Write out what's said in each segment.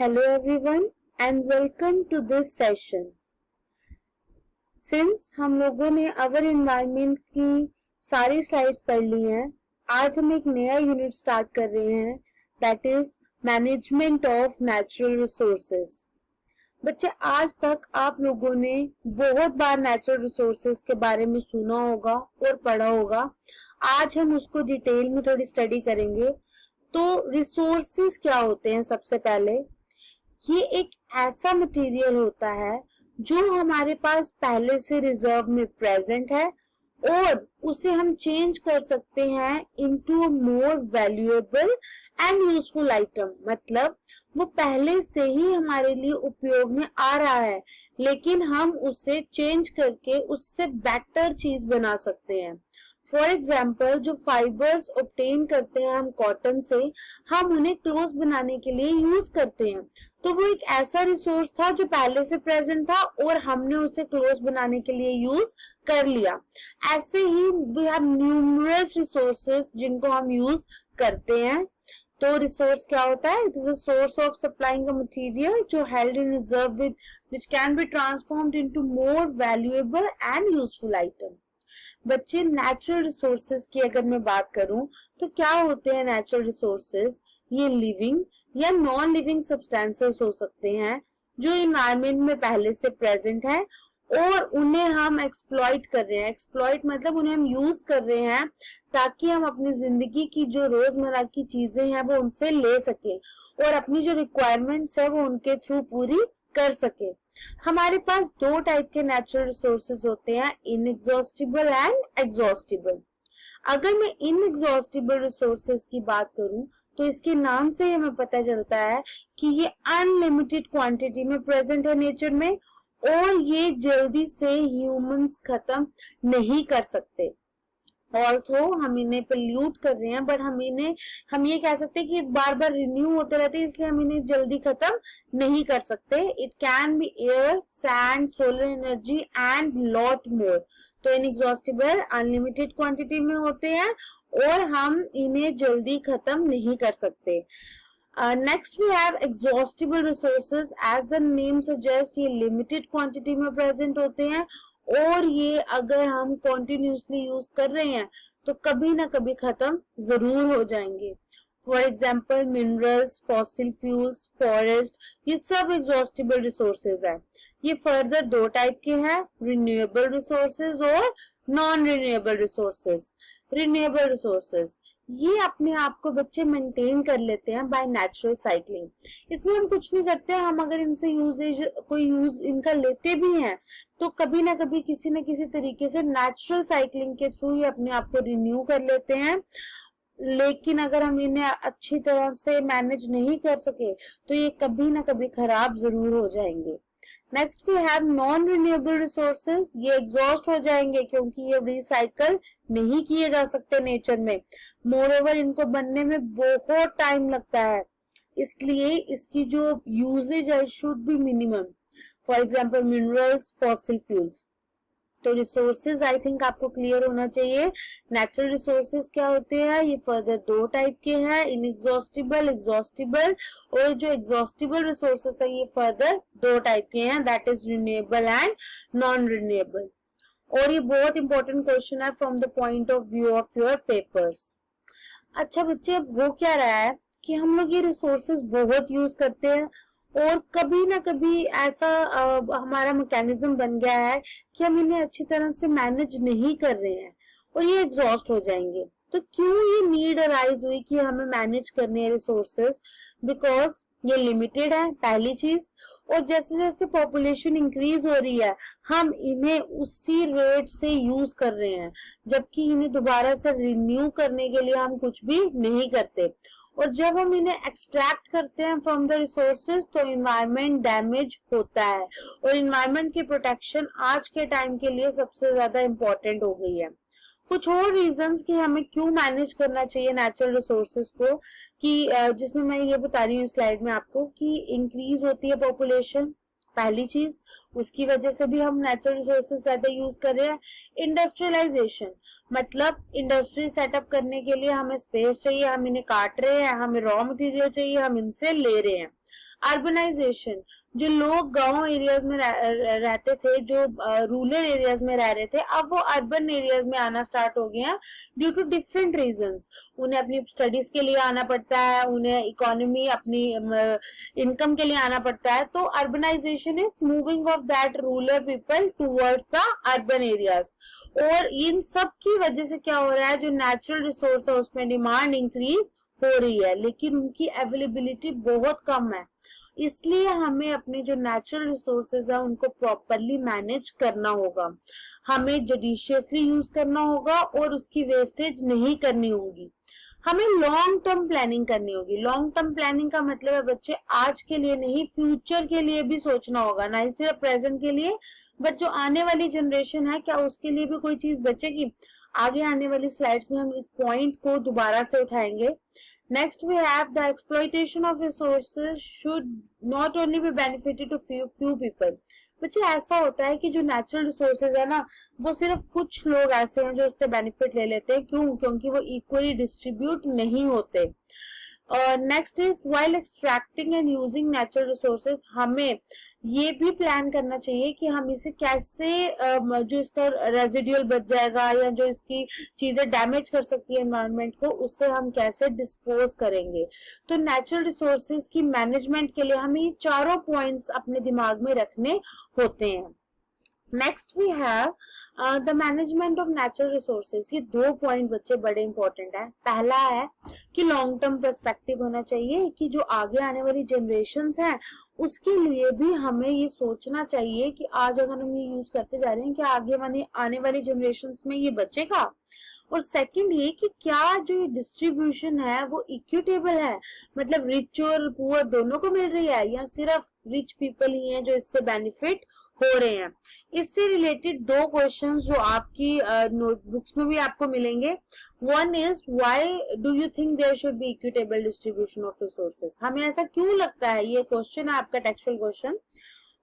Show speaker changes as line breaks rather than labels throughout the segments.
Hello everyone and welcome to this session. Since हम लोगों ने अवर एनवायरनमेंट की सारी स्लाइड्स पढ़ ली हैं, आज हम एक नया यूनिट स्टार्ट कर रहे हैं, that is management of natural resources. बच्चे, आज तक आप लोगों ने बहुत बार नेचुरल रिसोर्सेस के बारे में सुना होगा और पढ़ा होगा. आज हम उसको डिटेल में थोड़ी स्टडी करेंगे. तो रिसोर्सेस क्या होते हैं? सबसे पहले ये एक ऐसा मटेरियल होता है जो हमारे पास पहले से रिजर्व में प्रेजेंट है और उसे हम चेंज कर सकते हैं into more valuable and useful item. मतलब वो पहले से ही हमारे लिए उपयोग में आ रहा है, लेकिन हम उसे चेंज करके उससे बेटर चीज बना सकते हैं. फॉर एग्जाम्पल, जो फाइबर्स ऑब्टेन करते हैं हम कॉटन से, हम उन्हें क्लोथ बनाने के लिए यूज करते हैं. तो वो एक ऐसा रिसोर्स था जो पहले से प्रेजेंट था और हमने उसे क्लोथ बनाने के लिए यूज कर लिया. ऐसे ही वी हैव न्यूमरस रिसोर्सेस जिनको हम यूज करते हैं. तो रिसोर्स क्या होता है? It is a source of supplying a material जो held in reserve with which can be transformed into more valuable and useful item. बच्चे, नेचुरल रिसोर्सेज की अगर मैं बात करूं तो क्या होते हैं नेचुरल रिसोर्सेज? ये लिविंग या नॉन लिविंग सब्सटेंसेस हो सकते हैं जो इन्वायरमेंट में पहले से प्रेजेंट है और उन्हें हम एक्सप्लॉइट कर रहे हैं. एक्सप्लॉइट मतलब उन्हें हम यूज कर रहे हैं ताकि हम अपनी जिंदगी की जो रोजमर्रा की चीजें हैं वो उनसे ले सकें और अपनी जो रिक्वायरमेंट्स है वो उनके थ्रू पूरी कर सके. हमारे पास दो टाइप के नेचुरल रिसोर्सेज होते हैं, इनएग्जॉस्टिबल एंड एग्जॉस्टिबल. अगर मैं इनएग्जॉस्टिबल रिसोर्सेज की बात करूं तो इसके नाम से हमें पता चलता है कि ये अनलिमिटेड क्वांटिटी में प्रेजेंट है नेचर में और ये जल्दी से ह्यूमंस खत्म नहीं कर सकते. ऑल्थो हम इन्हें पोल्यूट कर रहे हैं, बट हम ये कह सकते हैं कि बार बार रिन्यू होते रहते हैं, इसलिए हम इन्हें जल्दी खत्म नहीं कर सकते. It can be air, sand, solar energy and lot more. तो इनएग्जॉस्टिबल अनलिमिटेड क्वांटिटी में होते हैं और हम इन्हें जल्दी खत्म नहीं कर सकते. Next we have exhaustible resources. As the name suggest, ये लिमिटेड क्वांटिटी में प्रेजेंट होते हैं और ये अगर हम कॉन्टिन्यूसली यूज कर रहे हैं तो कभी ना कभी खत्म जरूर हो जाएंगे. For example, minerals, fossil fuels, forest, ये सब एग्जॉस्टिबल रिसोर्सेज है. ये फर्दर दो टाइप के हैं, रिन्यूएबल रिसोर्सेज और non renewable resources. Renewable resources ये अपने आप को बच्चे मेंटेन कर लेते हैं बाय नेचुरल साइक्लिंग. इसमें हम कुछ नहीं करते हैं, हम अगर इनसे कोई यूज इनका लेते भी हैं तो कभी ना कभी किसी न किसी तरीके से नेचुरल साइक्लिंग के थ्रू ये अपने आप को रिन्यू कर लेते हैं. लेकिन अगर हम इन्हें अच्छी तरह से मैनेज नहीं कर सके तो ये कभी ना कभी खराब जरूर हो जाएंगे. Next we have non renewable resources. ये एग्जॉस्ट हो जाएंगे क्योंकि ये रिसाइकल नहीं किए जा सकते नेचर में. मोरओवर इनको बनने में बहुत टाइम लगता है, इसलिए इसकी जो यूजेज है should be minimum. For example, minerals, fossil fuels. तो रिसोर्सेज आई थिंक आपको क्लियर होना चाहिए. नेचुरल रिसोर्सेज क्या होते हैं? ये फर्दर दो टाइप के हैं, इनएग्जॉस्टिबल, एग्जॉस्टिबल. और जो एग्जॉस्टिबल रिसोर्सेज है ये फर्दर दो टाइप के हैं, that is renewable and non renewable. और ये बहुत इंपॉर्टेंट क्वेश्चन है from the point of view of your papers. अच्छा बच्चे, अब हो क्या रहा है कि हम लोग ये रिसोर्सेज बहुत यूज करते हैं और कभी ना कभी ऐसा हमारा मैकेनिज्म बन गया है कि हम इन्हें अच्छी तरह से मैनेज नहीं कर रहे हैं और ये एग्जॉस्ट हो जाएंगे. तो क्यों ये नीड अराइज हुई कि हमें मैनेज करने हैं रिसोर्सेज? बिकॉज ये लिमिटेड है, पहली चीज. और जैसे जैसे पॉपुलेशन इंक्रीज हो रही है हम इन्हें उसी रेट से यूज कर रहे हैं, जबकि इन्हें दोबारा से रिन्यू करने के लिए हम कुछ भी नहीं करते. और जब हम इन्हें एक्सट्रैक्ट करते हैं फ्रॉम द रिसोर्सेज तो इन्वायरमेंट डैमेज होता है और इन्वायरमेंट की प्रोटेक्शन आज के टाइम के लिए सबसे ज्यादा इंपॉर्टेंट हो गई है. कुछ और रीजंस कि हमें क्यों मैनेज करना चाहिए नेचुरल रिसोर्सेज को, कि जिसमें मैं ये बता रही हूँ स्लाइड में आपको कि इंक्रीज होती है पॉपुलेशन, पहली चीज, उसकी वजह से भी हम नेचुरल रिसोर्सेज ज्यादा यूज कर रहे हैं. इंडस्ट्रियलाइजेशन मतलब इंडस्ट्री सेटअप करने के लिए हमें स्पेस चाहिए, हम इन्हें काट रहे हैं, हमें रॉ मटेरियल चाहिए, हम इनसे ले रहे हैं. अर्बनाइजेशन, जो लोग गांव एरियाज में रहते थे, जो रूरल एरियाज में रह रहे थे, अब वो अर्बन एरियाज में आना स्टार्ट हो गए हैं ड्यू टू डिफरेंट रीजंस। उन्हें अपनी स्टडीज के लिए आना पड़ता है, उन्हें इकोनॉमी अपनी इनकम के लिए आना पड़ता है। तो urbanization is moving of that rural people towards the urban areas. और इन सब की वजह से क्या हो रहा है, जो नेचुरल रिसोर्स है उसमें डिमांड इंक्रीज हो रही है, लेकिन उनकी अवेलेबिलिटी बहुत कम है। इसलिए हमें अपने जो नेचुरल रिसोर्सेज है उनको प्रॉपरली मैनेज करना होगा, हमें जुडिशियसली यूज करना होगा और उसकी वेस्टेज नहीं करनी होगी। हमें लॉन्ग टर्म प्लानिंग करनी होगी। लॉन्ग टर्म प्लानिंग का मतलब है बच्चे आज के लिए नहीं, फ्यूचर के लिए भी सोचना होगा, ना ही सिर्फ प्रेजेंट के लिए, बट जो आने वाली जनरेशन है क्या उसके लिए भी कोई चीज बचेगी। आगे आने वाली स्लाइड्स में हम इस पॉइंट को दोबारा से उठाएंगे। Next we have the exploitation of resources should not only be benefited to few people। बच्चे ऐसा होता है कि जो नेचुरल रिसोर्सेज है ना, वो सिर्फ कुछ लोग ऐसे हैं जो उससे बेनिफिट ले लेते हैं। क्यों? क्योंकि वो इक्वली डिस्ट्रीब्यूट नहीं होते। Next is while extracting and using natural resources, हमें ये भी प्लान करना चाहिए कि हम इसे कैसे जो इसका रेजिडुअल बच जाएगा या जो इसकी चीजें डैमेज कर सकती है एनवायरनमेंट को, उससे हम कैसे डिस्पोज करेंगे। तो नेचुरल रिसोर्सेज की मैनेजमेंट के लिए हमें ये चारों पॉइंट्स अपने दिमाग में रखने होते हैं। Next we have the management of natural resources. ये दो पॉइंट बच्चे बड़े इंपॉर्टेंट है। पहला है कि लॉन्ग टर्म पर्सपेक्टिव होना चाहिए कि जो आगे आने वाली जनरेशन्स हैं उसके लिए भी हमें ये सोचना चाहिए कि आज अगर हम ये यूज करते जा रहे हैं कि आगे आने वाली जनरेशन्स में ये बचेगा। और सेकंड ये कि क्या जो डिस्ट्रीब्यूशन है वो इक्विटेबल है, मतलब रिच और पुअर दोनों को मिल रही है या सिर्फ रिच पीपल ही हैं जो इससे बेनिफिट हो रहे हैं। इससे रिलेटेड दो क्वेश्चंस जो आपकी नोटबुक्स में भी आपको मिलेंगे। One is why do you think there should be equitable distribution of resources, हमें ऐसा क्यों लगता है, ये क्वेश्चन है आपका टेक्सचुअल क्वेश्चन।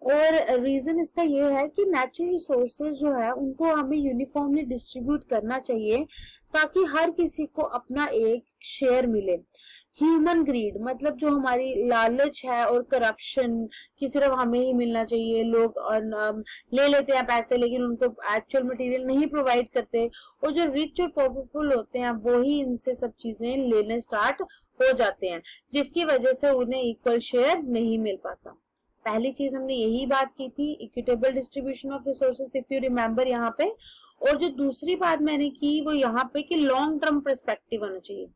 और रीजन इसका ये है कि नेचुरल रिसोर्सेज जो है उनको हमें यूनिफॉर्मली डिस्ट्रीब्यूट करना चाहिए ताकि हर किसी को अपना एक शेयर मिले। ह्यूमन ग्रीड मतलब जो हमारी लालच है और करप्शन कि सिर्फ हमें ही मिलना चाहिए, लोग ले लेते हैं पैसे लेकिन उनको एक्चुअल मटेरियल नहीं प्रोवाइड करते, और जो रिच और पावरफुल होते हैं वो ही इनसे सब चीजें लेने स्टार्ट हो जाते हैं, जिसकी वजह से उन्हें इक्वल शेयर नहीं मिल पाता। पहली चीज हमने यही बात की थी, equitable distribution of resources, if you remember यहाँ पे। और जो दूसरी बात मैंने की वो यहाँ पे कि लॉन्ग टर्म पर्सपेक्टिव होना चाहिए।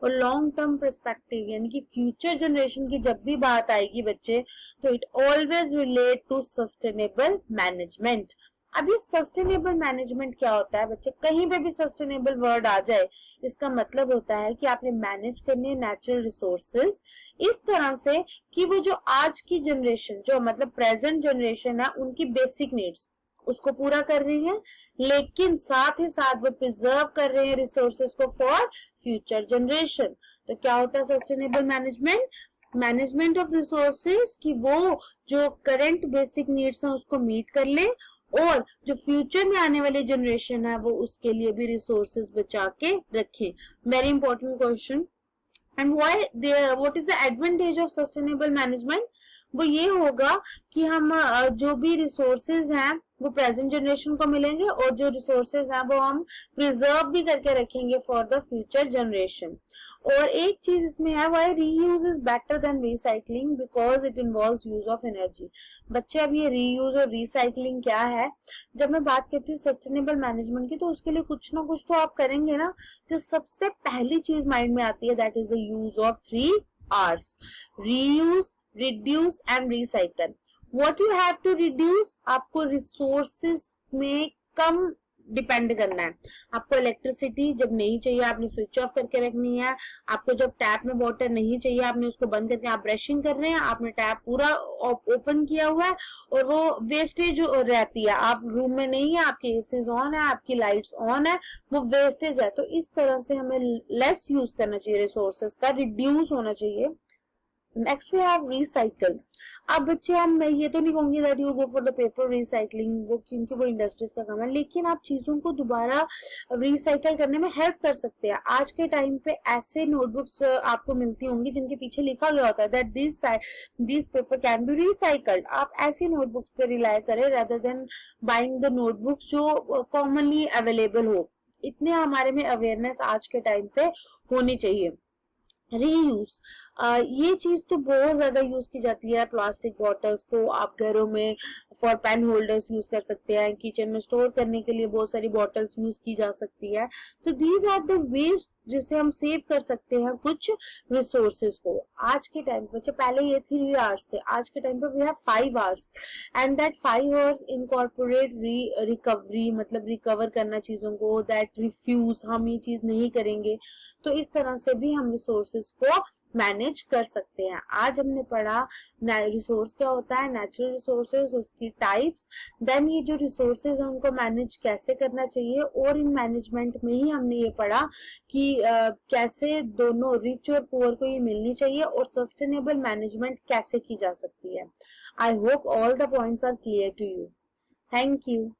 और लॉन्ग टर्म पर्सपेक्टिव यानी कि फ्यूचर जनरेशन की जब भी बात आएगी बच्चे, तो it always relate to sustainable management. अब ये सस्टेनेबल मैनेजमेंट क्या होता है बच्चे, कहीं पे भी सस्टेनेबल वर्ड आ जाए इसका मतलब होता है कि आपने मैनेज करने नेचुरल रिसोर्सेज इस तरह से कि वो जो आज की जनरेशन, जो मतलब प्रेजेंट जनरेशन है, उनकी बेसिक नीड्स उसको पूरा कर रही है, लेकिन साथ ही साथ वो प्रिजर्व कर रहे हैं रिसोर्सेज को फॉर फ्यूचर जनरेशन। तो क्या होता है sustainable management? Management of resources कि वो जो करंट बेसिक नीड्स हैं उसको मीट कर ले और जो फ्यूचर में आने वाली जनरेशन है वो उसके लिए भी रिसोर्सेज बचा के रखें। Very important question. And what is the advantage of sustainable management? वो ये होगा कि हम जो भी रिसोर्सेज हैं वो प्रेजेंट जनरेशन को मिलेंगे और जो रिसोर्सेज हैं वो हम प्रिजर्व भी करके रखेंगे फॉर द फ्यूचर जनरेशन। और एक चीज इसमें है, why reuse is better than recycling, because it involves use of energy. बच्चे अब ये रीयूज और रिसाइकलिंग क्या है, जब मैं बात करती हूँ सस्टेनेबल मैनेजमेंट की तो उसके लिए कुछ ना कुछ तो आप करेंगे ना। जो सबसे पहली चीज माइंड में आती है that is the use of 3 R's, reuse, reduce and recycle. What you have to reduce, आपको रिसोर्सेज में कम डिपेंड करना है। आपको इलेक्ट्रिसिटी जब नहीं चाहिए आपने स्विच ऑफ करके रखनी है। आपको जब टैप में वाटर नहीं चाहिए आपने उसको बंद करके, आप ब्रशिंग कर रहे हैं आपने टैप पूरा ओपन किया हुआ है और वो वेस्टेज रहती है, आप रूम में नहीं है, आपके एसीज ऑन है, आपकी लाइट्स ऑन है, वो वेस्टेज है। तो इस तरह से हमें लेस यूज करना चाहिए रिसोर्सेज का, रिड्यूस होना चाहिए। Next we have recycle. अब बच्चे, हम मैं ये तो नहीं कहूंगी that you go for the paper recycling, वो क्योंकि वो इंडस्ट्रीज का काम है, लेकिन आप चीजों को दोबारा रिसाइकल करने में हेल्प कर सकते हैं। आज के टाइम पे ऐसे नोटबुक्स आपको मिलती होंगी जिनके पीछे लिखा गया होता है that this paper can be recycled. आप ऐसी नोटबुक्स पे रिलाई करें rather than buying the notebooks जो कॉमनली अवेलेबल हो। इतने हमारे में अवेयरनेस आज के टाइम पे होनी चाहिए। रीयूज, ये चीज तो बहुत ज्यादा यूज की जाती है। प्लास्टिक बॉटल्स को आप घरों में फॉर पेन होल्डर्स यूज कर सकते हैं, किचन में स्टोर करने के लिए बहुत सारी बॉटल्स यूज की जा सकती है। तो दीज आर द वेज जिससे हम सेव कर सकते हैं कुछ रिसोर्सेज को। आज के टाइम पे, पहले ये 3 आवर्स थे, आज के टाइम पे we have 5 hours, and that 5 hours incorporate recovery, मतलब रिकवर करना चीजों को, दैट रिफ्यूज, हम ये चीज नहीं करेंगे। तो इस तरह से भी हम रिसोर्सेज को मैनेज कर सकते हैं। आज हमने पढ़ा रिसोर्स क्या होता है, नेचुरल रिसोर्सेज, उसकी टाइप्स, देन ये जो रिसोर्सेज है उनको मैनेज कैसे करना चाहिए, और इन मैनेजमेंट में ही हमने ये पढ़ा कि कैसे दोनों रिच और पुअर को ये मिलनी चाहिए, और सस्टेनेबल मैनेजमेंट कैसे की जा सकती है। I hope all the points are clear to you. Thank you.